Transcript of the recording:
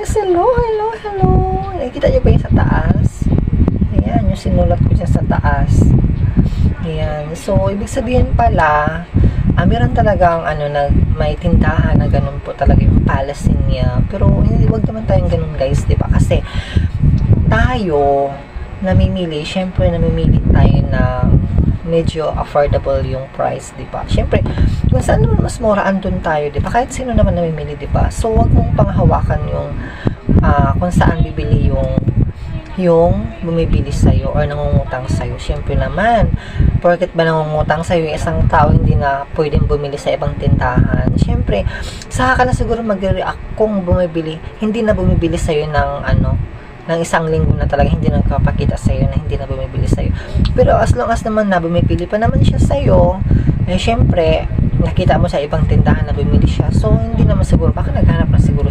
Hello, hello, hello. Nakikita niyo ba yung sa taas? Ayan, yung sinulat ko dyan sa taas. Ayan. So, ibig sabihin pala, meron talagang may tindahan na ganun po talaga yung palasin niya. Pero, hindi, wag naman tayong ganun guys, di ba? Kasi, tayo, namimili, syempre namimili tayo na medyo affordable yung price, di ba? Syempre, kung saan naman mas mura, andun tayo, di ba? Kahit sino naman namimili, di ba? So, wag mong panghawakan yung kung saan bibili yung bumibili sa'yo or nangungutang sa'yo. Syempre naman, porket ba nangungutang sa'yo yung isang tao, hindi na pwedeng bumili sa ibang tindahan. Syempre, saka ka na siguro mag-react kung hindi na bumibili sa'yo ng isang linggo na talaga hindi nagpapakita sa'yo na hindi na bumibili sa'yo. Pero as long as naman na bumibili pa naman siya sa'yo, syempre, nakita mo sa ibang tindahan na bumili siya. So, hindi naman siguro, baka naghanap na siguro